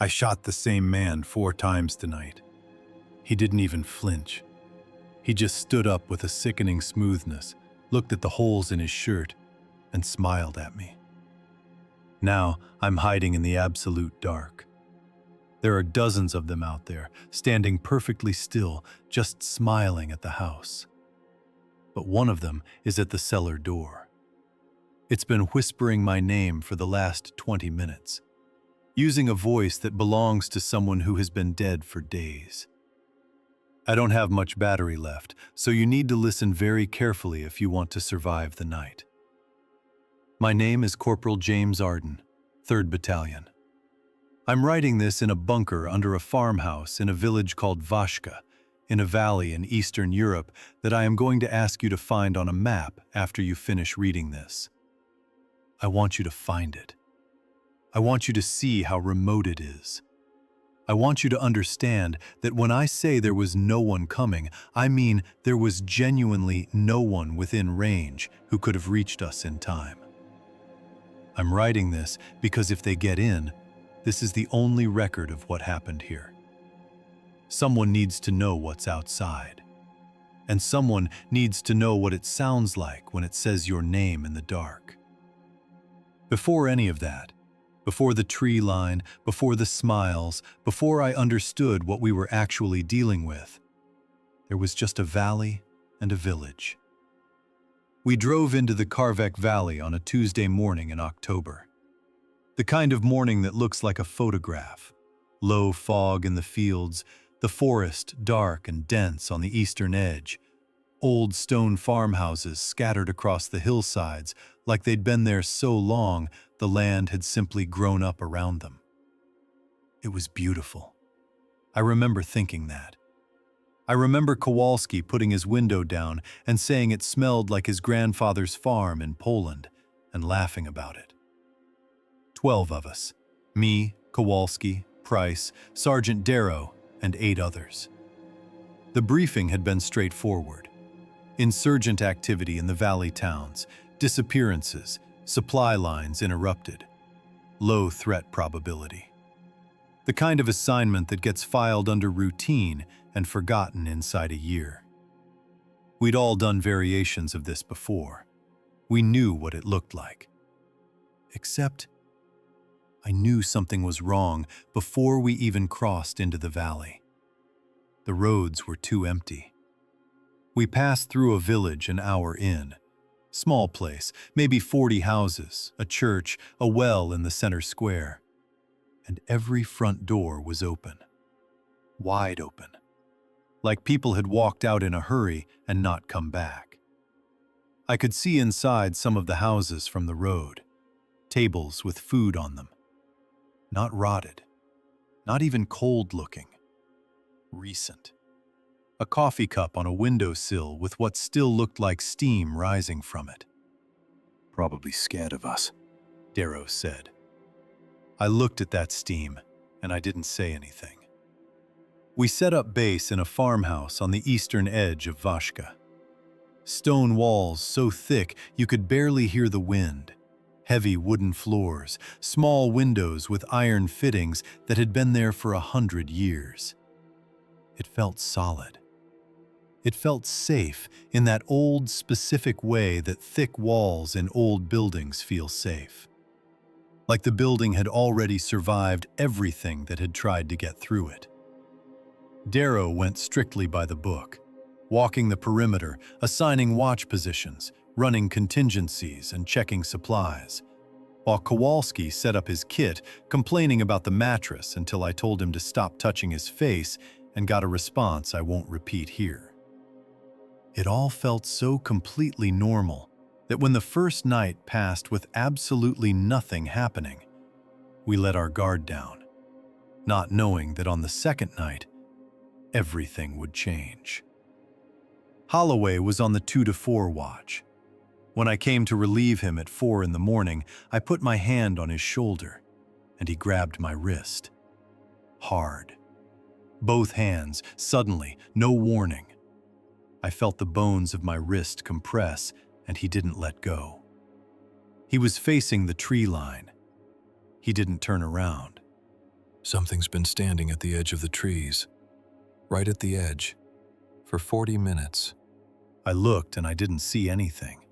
I shot the same man 4 times tonight. He didn't even flinch. He just stood up with a sickening smoothness, looked at the holes in his shirt, and smiled at me. Now I'm hiding in the absolute dark. There are dozens of them out there, standing perfectly still, just smiling at the house. But one of them is at the cellar door. It's been whispering my name for the last 20 minutes, using a voice that belongs to someone who has been dead for days. I don't have much battery left, so you need to listen very carefully if you want to survive the night. My name is Corporal James Arden, 3rd Battalion. I'm writing this in a bunker under a farmhouse in a village called Vaszka, in a valley in Eastern Europe that I am going to ask you to find on a map after you finish reading this. I want you to find it. I want you to see how remote it is. I want you to understand that when I say there was no one coming, I mean there was genuinely no one within range who could have reached us in time. I'm writing this because if they get in, this is the only record of what happened here. Someone needs to know what's outside. And someone needs to know what it sounds like when it says your name in the dark. Before any of that, before the tree line, before the smiles, before I understood what we were actually dealing with, there was just a valley and a village. We drove into the Karvek Valley on a Tuesday morning in October. The kind of morning that looks like a photograph. Low fog in the fields, the forest dark and dense on the eastern edge, old stone farmhouses scattered across the hillsides like they'd been there so long the land had simply grown up around them. It was beautiful. I remember thinking that. I remember Kowalski putting his window down and saying it smelled like his grandfather's farm in Poland and laughing about it. 12 of us. Me, Kowalski, Price, Sergeant Darrow, and 8 others. The briefing had been straightforward. Insurgent activity in the valley towns, disappearances, supply lines interrupted. Low threat probability. The kind of assignment that gets filed under routine and forgotten inside a year. We'd all done variations of this before. We knew what it looked like. Except, I knew something was wrong before we even crossed into the valley. The roads were too empty. We passed through a village an hour in. Small place, maybe 40 houses, a church, a well in the center square. And every front door was open. Wide open. Like people had walked out in a hurry and not come back. I could see inside some of the houses from the road. Tables with food on them. Not rotted. Not even cold-looking. Recent. A coffee cup on a windowsill with what still looked like steam rising from it. "Probably scared of us," Darrow said. I looked at that steam, and I didn't say anything. We set up base in a farmhouse on the eastern edge of Vaszka. Stone walls so thick you could barely hear the wind. Heavy wooden floors, small windows with iron fittings that had been there for 100 years. It felt solid. It felt safe in that old, specific way that thick walls in old buildings feel safe. Like the building had already survived everything that had tried to get through it. Darrow went strictly by the book, walking the perimeter, assigning watch positions, running contingencies, and checking supplies, while Kowalski set up his kit, complaining about the mattress until I told him to stop touching his face and got a response I won't repeat here. It all felt so completely normal that when the first night passed with absolutely nothing happening, we let our guard down, not knowing that on the second night, everything would change. Holloway was on the 2 to 4 watch. When I came to relieve him at 4 in the morning, I put my hand on his shoulder, and he grabbed my wrist. Hard. Both hands, suddenly, no warning. I felt the bones of my wrist compress, and he didn't let go. He was facing the tree line. He didn't turn around. Something's been standing at the edge of the trees, right at the edge, for 40 minutes. I looked and I didn't see anything.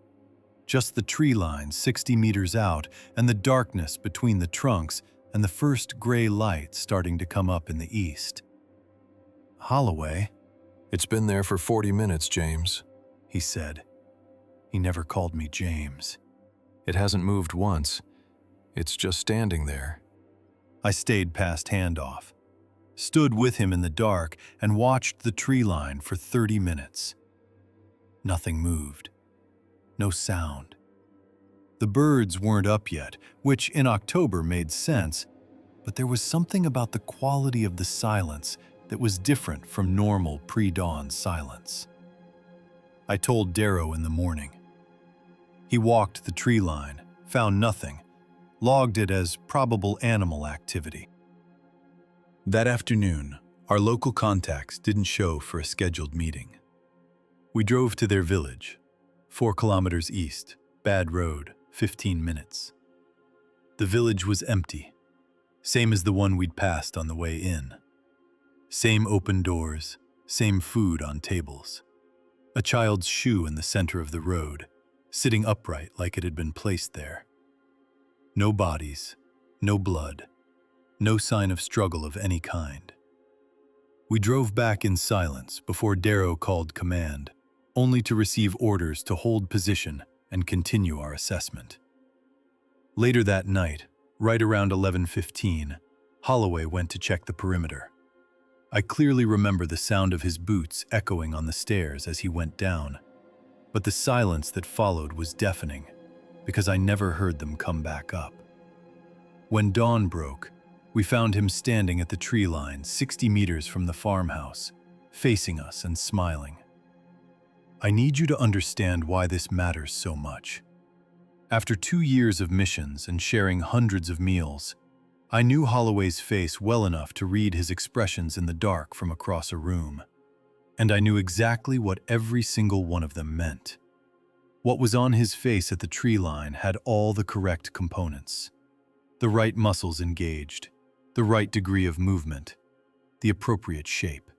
Just the tree line 60 meters out and the darkness between the trunks and the first gray light starting to come up in the east. Holloway. It's been there for 40 minutes, James, he said. He never called me James. It hasn't moved once. It's just standing there. I stayed past handoff, stood with him in the dark, and watched the tree line for 30 minutes. Nothing moved. No sound. The birds weren't up yet, which in October made sense, but there was something about the quality of the silence that was different from normal pre-dawn silence. I told Darrow in the morning. He walked the tree line, found nothing, logged it as probable animal activity. That afternoon, our local contacts didn't show for a scheduled meeting. We drove to their village, 4 kilometers east, bad road, 15 minutes. The village was empty, same as the one we'd passed on the way in. Same open doors, same food on tables. A child's shoe in the center of the road, sitting upright like it had been placed there. No bodies, no blood, no sign of struggle of any kind. We drove back in silence before Darrow called command, only to receive orders to hold position and continue our assessment. Later that night, right around 11:15, Holloway went to check the perimeter. I clearly remember the sound of his boots echoing on the stairs as he went down, but the silence that followed was deafening because I never heard them come back up. When dawn broke, we found him standing at the tree line 60 meters from the farmhouse, facing us and smiling. I need you to understand why this matters so much. After 2 years of missions and sharing hundreds of meals, I knew Holloway's face well enough to read his expressions in the dark from across a room, and I knew exactly what every single one of them meant. What was on his face at the tree line had all the correct components. The right muscles engaged, the right degree of movement, the appropriate shape.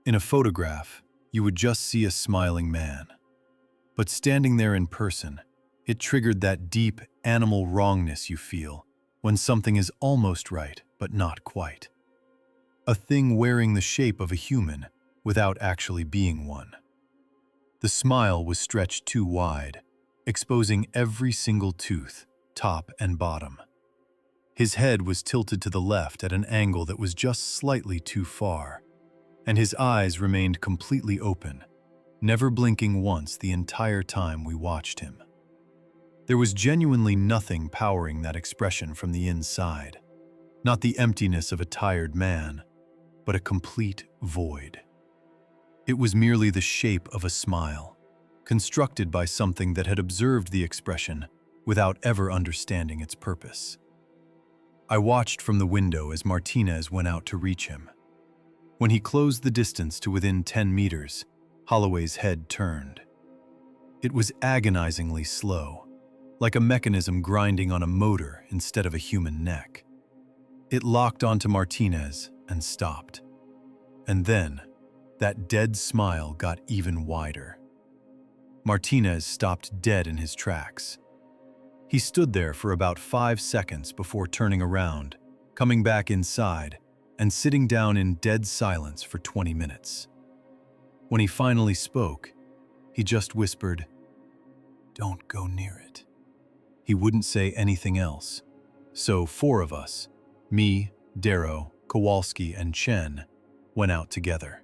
In a photograph, you would just see a smiling man. But standing there in person, it triggered that deep animal wrongness you feel when something is almost right but not quite. A thing wearing the shape of a human without actually being one. The smile was stretched too wide, exposing every single tooth, top and bottom. His head was tilted to the left at an angle that was just slightly too far, and his eyes remained completely open, never blinking once the entire time we watched him. There was genuinely nothing powering that expression from the inside. Not the emptiness of a tired man, but a complete void. It was merely the shape of a smile, constructed by something that had observed the expression without ever understanding its purpose. I watched from the window as Martinez went out to reach him. When he closed the distance to within 10 meters, Holloway's head turned. It was agonizingly slow, like a mechanism grinding on a motor instead of a human neck. It locked onto Martinez and stopped. And then, that dead smile got even wider. Martinez stopped dead in his tracks. He stood there for about 5 seconds before turning around, coming back inside, and sitting down in dead silence for 20 minutes. When he finally spoke, he just whispered, "Don't go near it." He wouldn't say anything else, so 4 of us, me, Darrow, Kowalski, and Chen, went out together.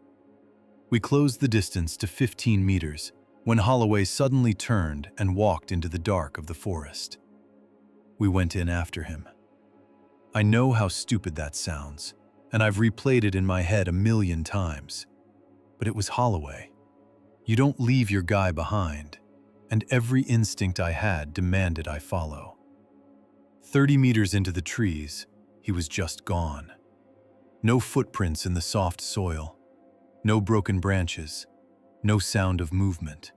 We closed the distance to 15 meters when Holloway suddenly turned and walked into the dark of the forest. We went in after him. I know how stupid that sounds, and I've replayed it in my head 1,000,000 times, but it was Holloway. You don't leave your guy behind, and every instinct I had demanded I follow. 30 meters into the trees, he was just gone. No footprints in the soft soil, no broken branches, no sound of movement.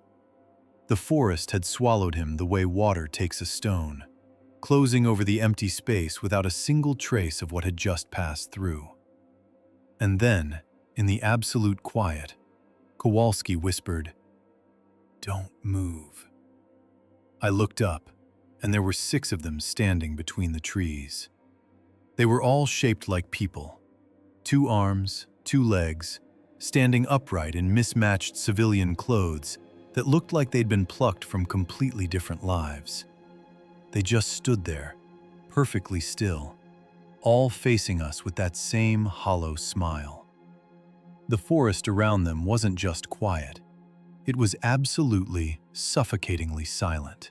The forest had swallowed him the way water takes a stone, closing over the empty space without a single trace of what had just passed through. And then, in the absolute quiet, Kowalski whispered, "Don't move." I looked up, and there were 6 of them standing between the trees. They were all shaped like people, 2 arms, 2 legs, standing upright in mismatched civilian clothes that looked like they'd been plucked from completely different lives. They just stood there, perfectly still, all facing us with that same hollow smile. The forest around them wasn't just quiet. It was absolutely, suffocatingly silent.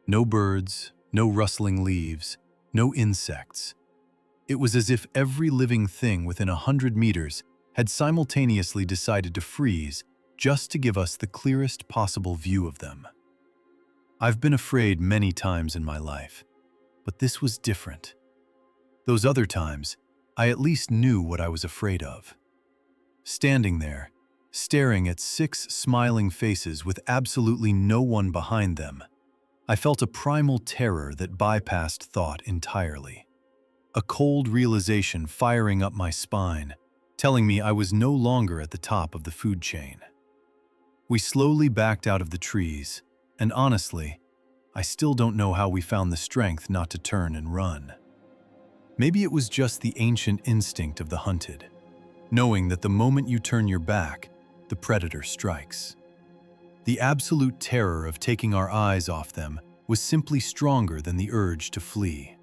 No birds, no rustling leaves, no insects. It was as if every living thing within 100 meters had simultaneously decided to freeze just to give us the clearest possible view of them. I've been afraid many times in my life, but this was different. Those other times, I at least knew what I was afraid of. Standing there, staring at 6 smiling faces with absolutely no one behind them, I felt a primal terror that bypassed thought entirely. A cold realization firing up my spine, telling me I was no longer at the top of the food chain. We slowly backed out of the trees, and honestly, I still don't know how we found the strength not to turn and run. Maybe it was just the ancient instinct of the hunted, knowing that the moment you turn your back, the predator strikes. The absolute terror of taking our eyes off them was simply stronger than the urge to flee.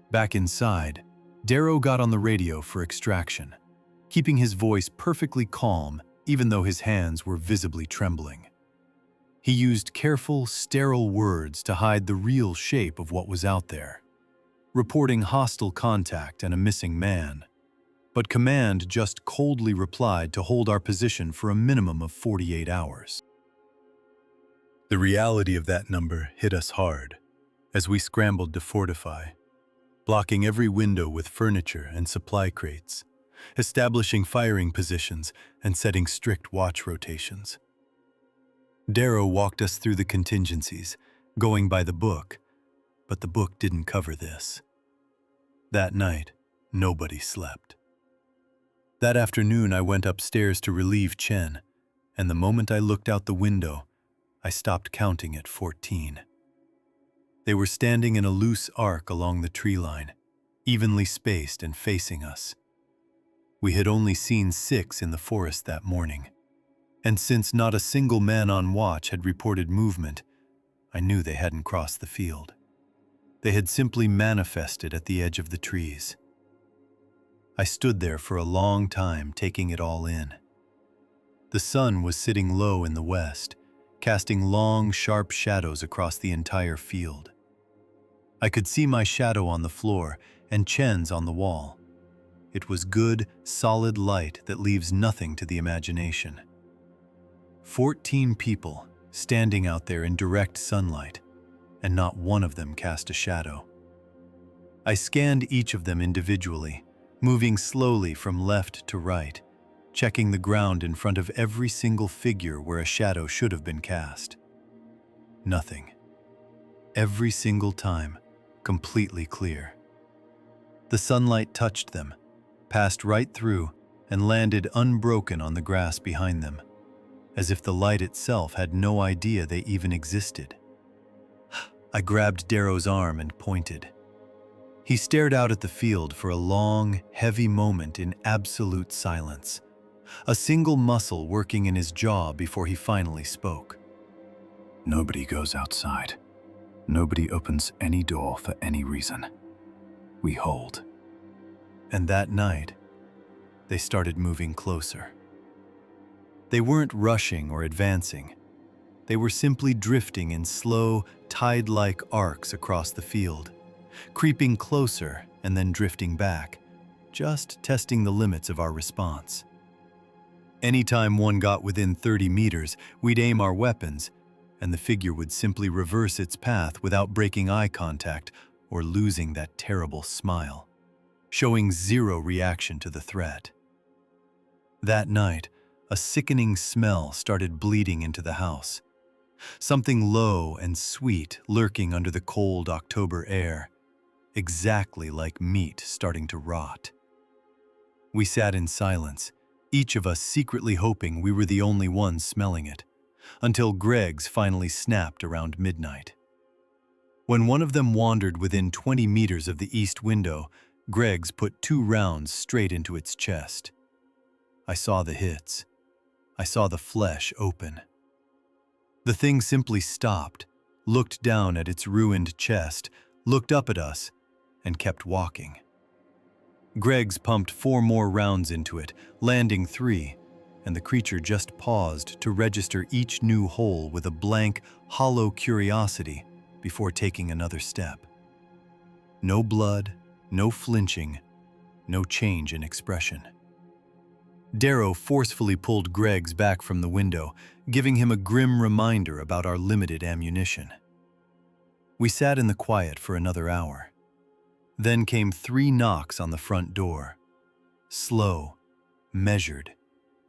Back inside, Darrow got on the radio for extraction, keeping his voice perfectly calm even though his hands were visibly trembling. He used careful, sterile words to hide the real shape of what was out there, reporting hostile contact and a missing man. But command just coldly replied to hold our position for a minimum of 48 hours. The reality of that number hit us hard as we scrambled to fortify, blocking every window with furniture and supply crates, establishing firing positions and setting strict watch rotations. Darrow walked us through the contingencies, going by the book, but the book didn't cover this. That night, nobody slept. That afternoon, I went upstairs to relieve Chen, and the moment I looked out the window, I stopped counting at 14. They were standing in a loose arc along the tree line, evenly spaced and facing us. We had only seen 6 in the forest that morning, and since not a single man on watch had reported movement, I knew they hadn't crossed the field. They had simply manifested at the edge of the trees. I stood there for a long time, taking it all in. The sun was sitting low in the west, casting long, sharp shadows across the entire field. I could see my shadow on the floor and Chen's on the wall. It was good, solid light that leaves nothing to the imagination. 14 people standing out there in direct sunlight, and not one of them cast a shadow. I scanned each of them individually, moving slowly from left to right, checking the ground in front of every single figure where a shadow should have been cast. Nothing. Every single time, completely clear. The sunlight touched them, passed right through, and landed unbroken on the grass behind them, as if the light itself had no idea they even existed. I grabbed Darrow's arm and pointed. He stared out at the field for a long, heavy moment in absolute silence, a single muscle working in his jaw before he finally spoke. Nobody goes outside. Nobody opens any door for any reason. We hold. And that night, they started moving closer. They weren't rushing or advancing. They were simply drifting in slow, tide-like arcs across the field, creeping closer and then drifting back, just testing the limits of our response. Anytime one got within 30 meters, we'd aim our weapons, and the figure would simply reverse its path without breaking eye contact or losing that terrible smile, showing zero reaction to the threat. That night, a sickening smell started bleeding into the house. something low and sweet lurking under the cold October air, exactly like meat starting to rot. We sat in silence, each of us secretly hoping we were the only ones smelling it, until Greg's finally snapped around midnight. When one of them wandered within 20 meters of the east window, Greg's put 2 rounds straight into its chest. I saw the hits. I saw the flesh open. The thing simply stopped, looked down at its ruined chest, looked up at us, and kept walking. Greg's pumped 4 more rounds into it, landing 3, and the creature just paused to register each new hole with a blank, hollow curiosity before taking another step. No blood, no flinching, no change in expression. Darrow forcefully pulled Greg's back from the window, giving him a grim reminder about our limited ammunition. We sat in the quiet for another hour. Then came 3 knocks on the front door, slow, measured,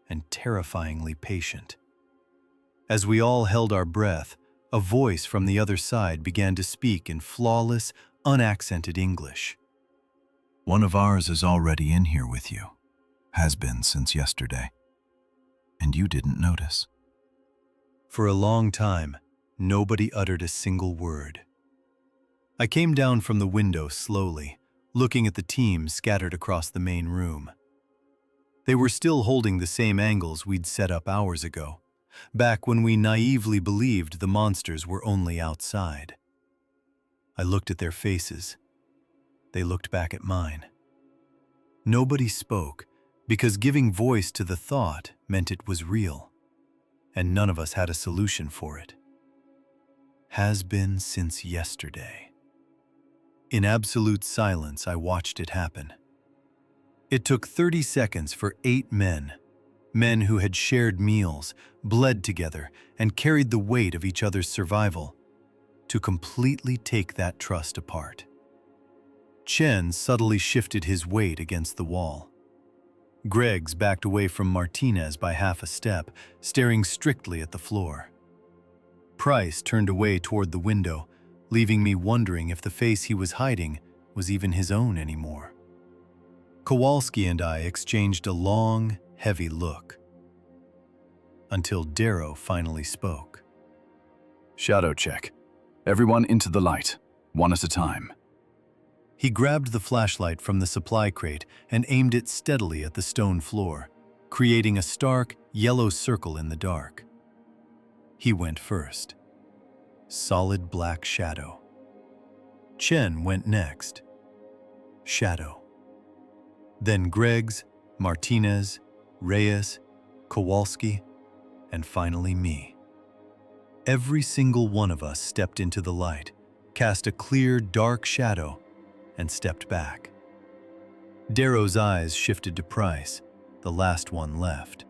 and terrifyingly patient. As we all held our breath, a voice from the other side began to speak in flawless, unaccented English. One of ours is already in here with you. Has been since yesterday. And you didn't notice. For a long time, nobody uttered a single word. I came down from the window slowly, looking at the team scattered across the main room. They were still holding the same angles we'd set up hours ago, back when we naively believed the monsters were only outside. I looked at their faces. They looked back at mine. Nobody spoke, because giving voice to the thought meant it was real, and none of us had a solution for it. Has been since yesterday. In absolute silence, I watched it happen. It took 30 seconds for 8 men who had shared meals, bled together, and carried the weight of each other's survival, to completely take that trust apart. Chen subtly shifted his weight against the wall. Greg's backed away from Martinez by half a step, staring strictly at the floor. Price turned away toward the window, leaving me wondering if the face he was hiding was even his own anymore. Kowalski and I exchanged a long, heavy look, until Darrow finally spoke. Shadow check. Everyone into the light, one at a time. He grabbed the flashlight from the supply crate and aimed it steadily at the stone floor, creating a stark, yellow circle in the dark. He went first. Solid black shadow. Chen went next. Shadow. Then Greg's, Martinez, Reyes, Kowalski, and finally me. Every single one of us stepped into the light, cast a clear, dark shadow, and stepped back. Darrow's eyes shifted to Price, the last one left.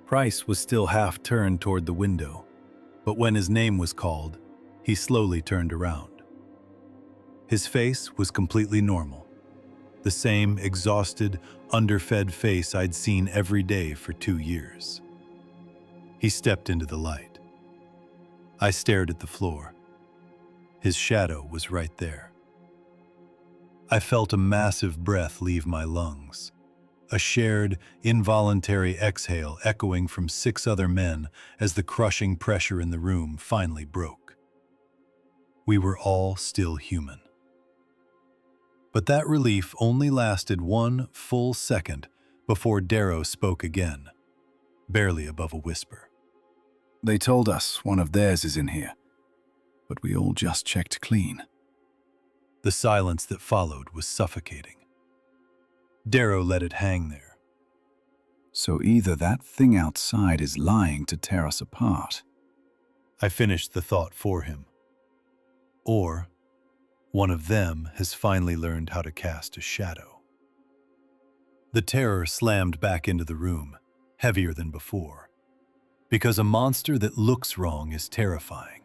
Price was still half turned toward the window, but when his name was called, he slowly turned around. His face was completely normal, the same exhausted, underfed face I'd seen every day for 2 years. He stepped into the light. I stared at the floor. His shadow was right there. I felt a massive breath leave my lungs, a shared, involuntary exhale echoing from 6 other men as the crushing pressure in the room finally broke. We were all still human. But that relief only lasted 1 full second before Darrow spoke again, barely above a whisper. They told us one of theirs is in here, but we all just checked clean. The silence that followed was suffocating. Darrow let it hang there. So either that thing outside is lying to tear us apart. I finished the thought for him. Or one of them has finally learned how to cast a shadow. The terror slammed back into the room, heavier than before. Because a monster that looks wrong is terrifying.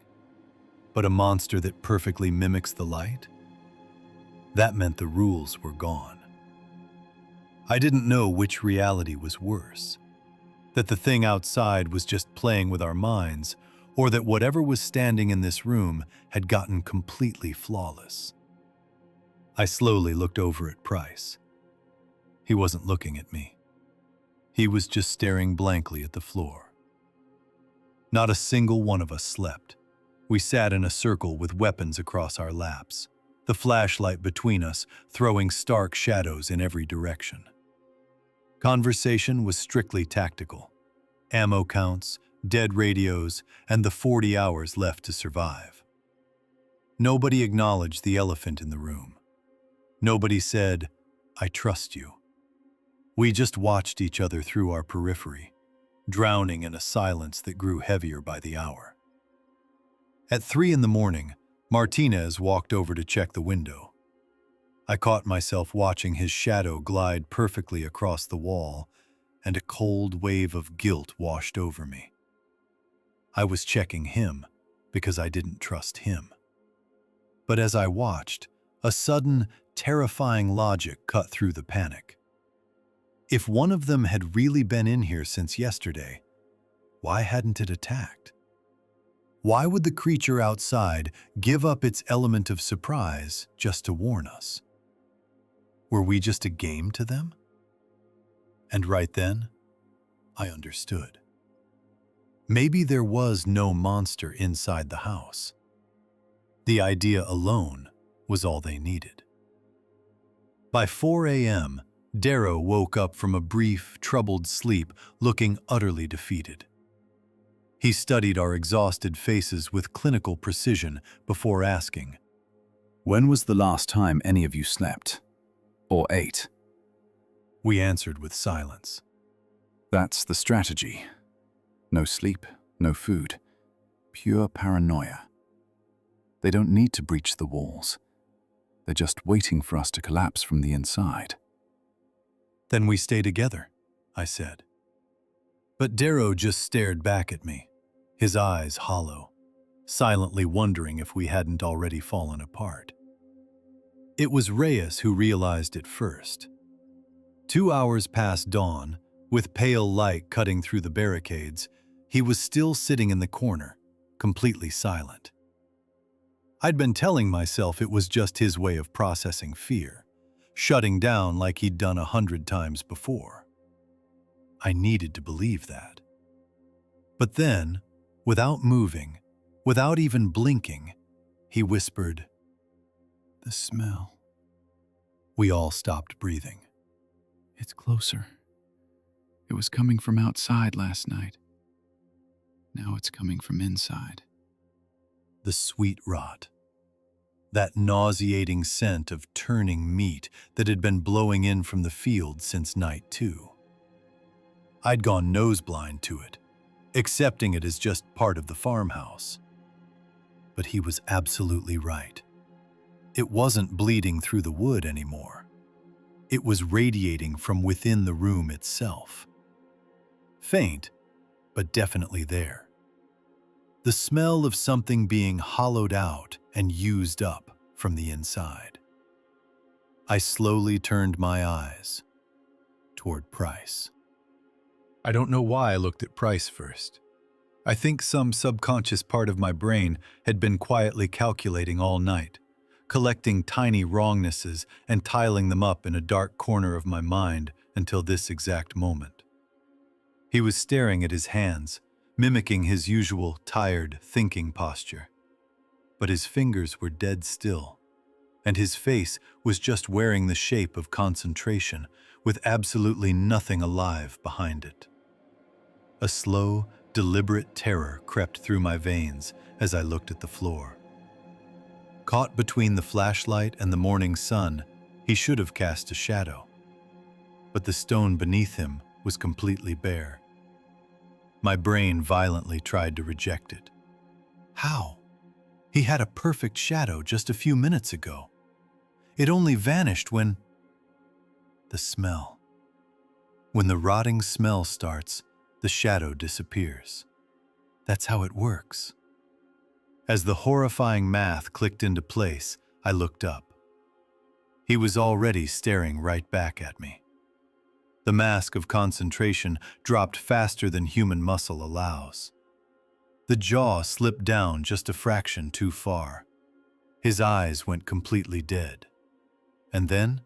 But a monster that perfectly mimics the light? That meant the rules were gone. I didn't know which reality was worse. That the thing outside was just playing with our minds, or that whatever was standing in this room had gotten completely flawless. I slowly looked over at Price. He wasn't looking at me. He was just staring blankly at the floor. Not a single one of us slept. We sat in a circle with weapons across our laps, the flashlight between us throwing stark shadows in every direction. Conversation was strictly tactical. Ammo counts, dead radios, and the 40 hours left to survive. Nobody acknowledged the elephant in the room. Nobody said, "I trust you." We just watched each other through our periphery, drowning in a silence that grew heavier by the hour. At 3 in the morning, Martinez walked over to check the window. I caught myself watching his shadow glide perfectly across the wall, and a cold wave of guilt washed over me. I was checking him because I didn't trust him. But as I watched, a sudden, terrifying logic cut through the panic. If one of them had really been in here since yesterday, why hadn't it attacked? Why would the creature outside give up its element of surprise just to warn us? Were we just a game to them? And right then, I understood. Maybe there was no monster inside the house. The idea alone was all they needed. By 4 a.m., Darrow woke up from a brief, troubled sleep, looking utterly defeated. He studied our exhausted faces with clinical precision before asking, When was the last time any of you slept? Or ate? We answered with silence. That's the strategy. No sleep, no food. Pure paranoia. They don't need to breach the walls. They're just waiting for us to collapse from the inside. Then we stay together, I said. But Darrow just stared back at me, his eyes hollow, silently wondering if we hadn't already fallen apart. It was Reyes who realized it first. 2 hours past dawn, with pale light cutting through the barricades, he was still sitting in the corner, completely silent. I'd been telling myself it was just his way of processing fear, shutting down like he'd done 100 times before. I needed to believe that. But then, without moving, without even blinking, he whispered, The smell. We all stopped breathing. It's closer. It was coming from outside last night. Now it's coming from inside. The sweet rot. That nauseating scent of turning meat that had been blowing in from the field since night 2. I'd gone noseblind to it, accepting it as just part of the farmhouse. But he was absolutely right. It wasn't bleeding through the wood anymore. It was radiating from within the room itself. Faint, but definitely there. The smell of something being hollowed out and used up from the inside. I slowly turned my eyes toward Price. I don't know why I looked at Price first. I think some subconscious part of my brain had been quietly calculating all night, collecting tiny wrongnesses and tiling them up in a dark corner of my mind until this exact moment. He was staring at his hands, mimicking his usual tired, thinking posture. But his fingers were dead still, and his face was just wearing the shape of concentration, with absolutely nothing alive behind it. A slow, deliberate terror crept through my veins as I looked at the floor. Caught between the flashlight and the morning sun, he should have cast a shadow. But the stone beneath him was completely bare. My brain violently tried to reject it. How? He had a perfect shadow just a few minutes ago. It only vanished when... The smell. When the rotting smell starts, the shadow disappears. That's how it works. As the horrifying math clicked into place, I looked up. He was already staring right back at me. The mask of concentration dropped faster than human muscle allows. The jaw slipped down just a fraction too far. His eyes went completely dead. And then,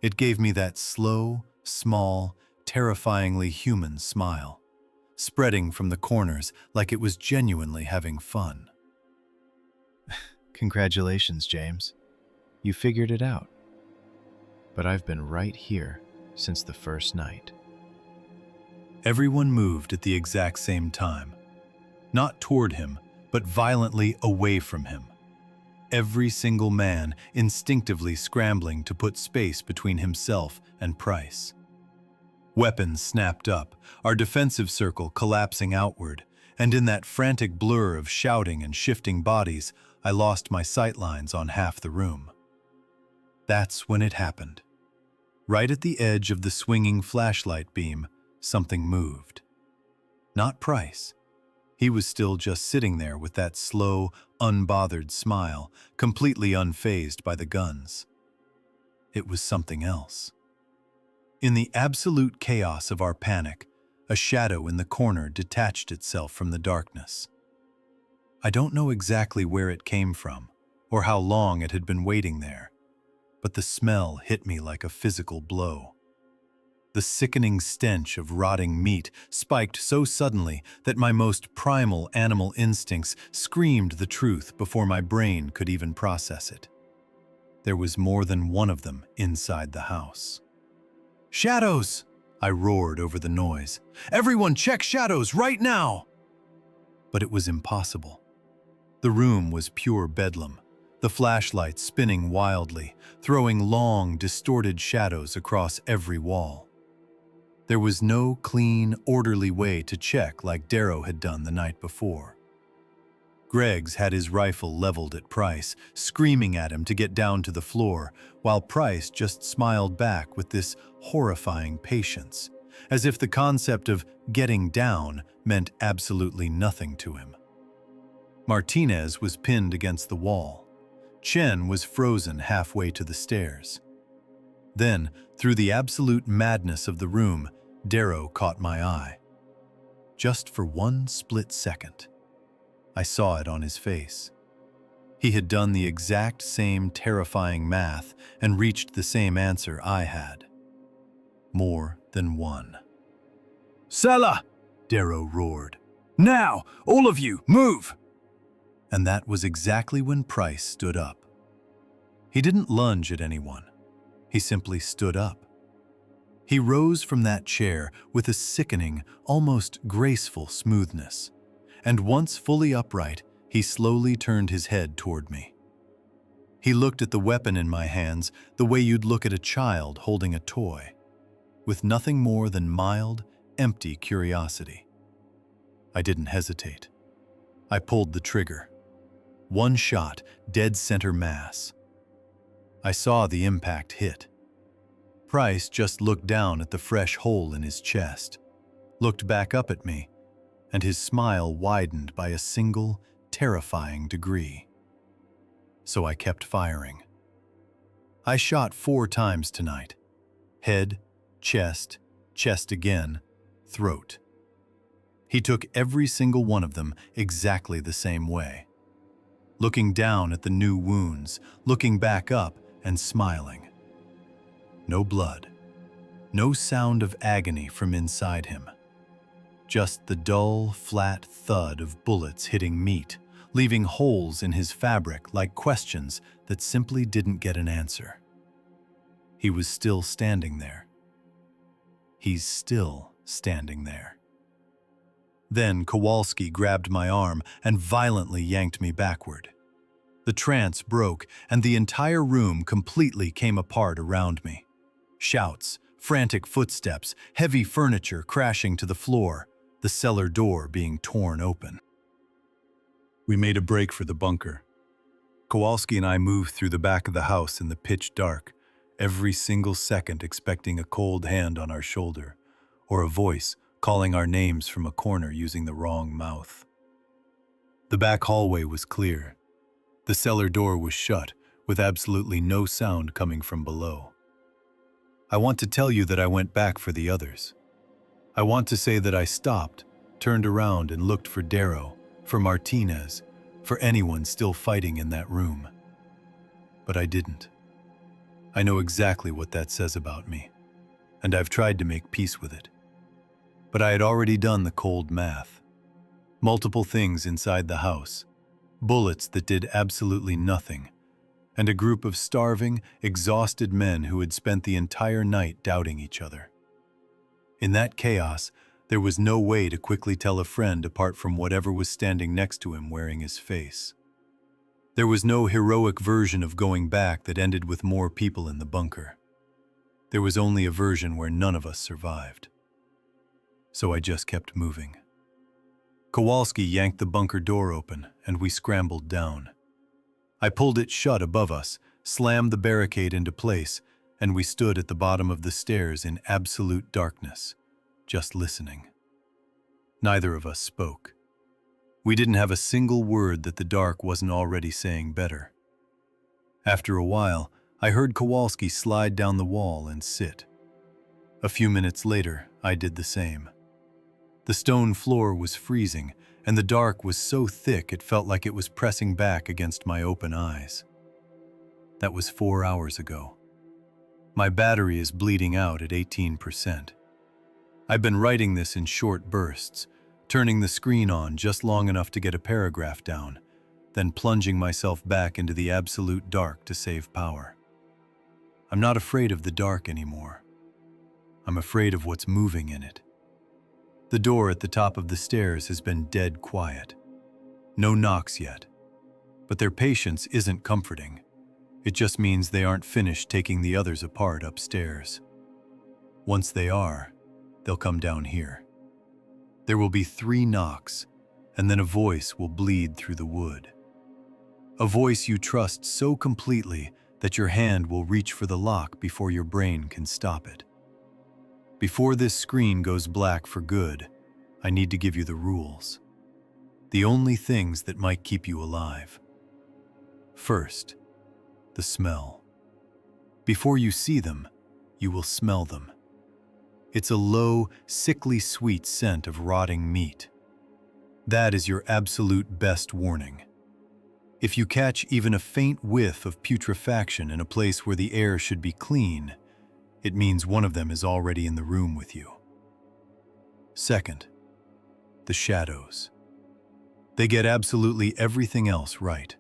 it gave me that slow, small, terrifyingly human smile, spreading from the corners like it was genuinely having fun. Congratulations, James. You figured it out. But I've been right here since the first night. Everyone moved at the exact same time. Not toward him, but violently away from him. Every single man instinctively scrambling to put space between himself and Price. Weapons snapped up, our defensive circle collapsing outward, and in that frantic blur of shouting and shifting bodies, I lost my sightlines on half the room. That's when it happened. Right at the edge of the swinging flashlight beam, something moved. Not Price. He was still just sitting there with that slow, unbothered smile, completely unfazed by the guns. It was something else. In the absolute chaos of our panic, a shadow in the corner detached itself from the darkness. I don't know exactly where it came from, or how long it had been waiting there, but the smell hit me like a physical blow. The sickening stench of rotting meat spiked so suddenly that my most primal animal instincts screamed the truth before my brain could even process it. There was more than one of them inside the house. "Shadows!" I roared over the noise. "Everyone check shadows right now!" But it was impossible. The room was pure bedlam, the flashlight spinning wildly, throwing long, distorted shadows across every wall. There was no clean, orderly way to check like Darrow had done the night before. Greggs had his rifle leveled at Price, screaming at him to get down to the floor, while Price just smiled back with this horrifying patience, as if the concept of getting down meant absolutely nothing to him. Martinez was pinned against the wall. Chen was frozen halfway to the stairs. Then, through the absolute madness of the room, Darrow caught my eye. Just for one split second. I saw it on his face. He had done the exact same terrifying math and reached the same answer I had. More than one. "Sella!" Darrow roared. "Now, all of you, move!" And that was exactly when Price stood up. He didn't lunge at anyone. He simply stood up. He rose from that chair with a sickening, almost graceful smoothness, and once fully upright, he slowly turned his head toward me. He looked at the weapon in my hands the way you'd look at a child holding a toy, with nothing more than mild, empty curiosity. I didn't hesitate. I pulled the trigger. One shot, dead center mass. I saw the impact hit. Price just looked down at the fresh hole in his chest, looked back up at me, and his smile widened by a single, terrifying degree. So I kept firing. I shot 4 times tonight. Head, chest, chest again, throat. He took every single one of them exactly the same way. Looking down at the new wounds, looking back up and smiling. No blood. No sound of agony from inside him. Just the dull, flat thud of bullets hitting meat, leaving holes in his fabric like questions that simply didn't get an answer. He was still standing there. He's still standing there. Then Kowalski grabbed my arm and violently yanked me backward. The trance broke, and the entire room completely came apart around me. Shouts, frantic footsteps, heavy furniture crashing to the floor, the cellar door being torn open. We made a break for the bunker. Kowalski and I moved through the back of the house in the pitch dark, every single second expecting a cold hand on our shoulder, or a voice calling our names from a corner using the wrong mouth. The back hallway was clear. The cellar door was shut, with absolutely no sound coming from below. I want to tell you that I went back for the others. I want to say that I stopped, turned around and looked for Darrow, for Martinez, for anyone still fighting in that room. But I didn't. I know exactly what that says about me, and I've tried to make peace with it. But I had already done the cold math. Multiple things inside the house, bullets that did absolutely nothing, and a group of starving, exhausted men who had spent the entire night doubting each other. In that chaos, there was no way to quickly tell a friend apart from whatever was standing next to him wearing his face. There was no heroic version of going back that ended with more people in the bunker. There was only a version where none of us survived. So I just kept moving. Kowalski yanked the bunker door open, and we scrambled down. I pulled it shut above us, slammed the barricade into place, and we stood at the bottom of the stairs in absolute darkness, just listening. Neither of us spoke. We didn't have a single word that the dark wasn't already saying better. After a while, I heard Kowalski slide down the wall and sit. A few minutes later, I did the same. The stone floor was freezing, and the dark was so thick it felt like it was pressing back against my open eyes. That was 4 hours ago. My battery is bleeding out at 18%. I've been writing this in short bursts, turning the screen on just long enough to get a paragraph down, then plunging myself back into the absolute dark to save power. I'm not afraid of the dark anymore. I'm afraid of what's moving in it. The door at the top of the stairs has been dead quiet. No knocks yet. But their patience isn't comforting. It just means they aren't finished taking the others apart upstairs. Once they are, they'll come down here. There will be 3 knocks, and then a voice will bleed through the wood. A voice you trust so completely that your hand will reach for the lock before your brain can stop it. Before this screen goes black for good, I need to give you the rules. The only things that might keep you alive. First, the smell. Before you see them, you will smell them. It's a low, sickly sweet scent of rotting meat. That is your absolute best warning. If you catch even a faint whiff of putrefaction in a place where the air should be clean, it means one of them is already in the room with you. Second, the shadows. They get absolutely everything else right.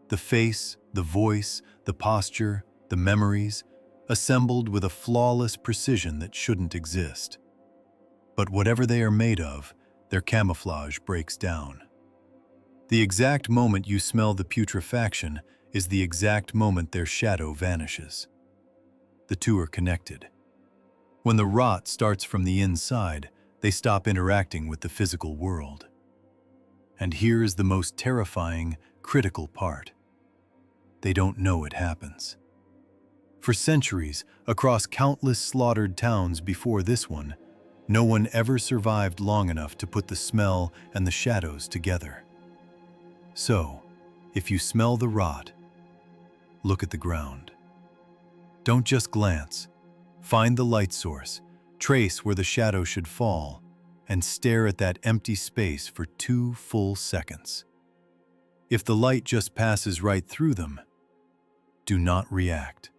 The face, the voice, the posture, the memories, assembled with a flawless precision that shouldn't exist. But whatever they are made of, their camouflage breaks down. The exact moment you smell the putrefaction is the exact moment their shadow vanishes. The two are connected. When the rot starts from the inside, they stop interacting with the physical world. And here is the most terrifying, critical part. They don't know it happens. For centuries, across countless slaughtered towns before this one, no one ever survived long enough to put the smell and the shadows together. So, if you smell the rot, look at the ground. Don't just glance. Find the light source, trace where the shadow should fall, and stare at that empty space for 2 full seconds. If the light just passes right through them, do not react.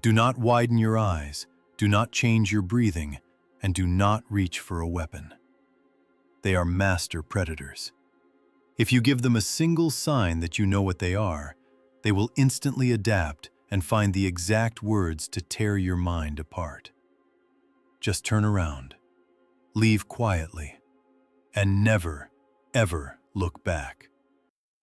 Do not widen your eyes, do not change your breathing, and do not reach for a weapon. They are master predators. If you give them a single sign that you know what they are, they will instantly adapt and find the exact words to tear your mind apart. Just turn around, leave quietly, and never, ever look back.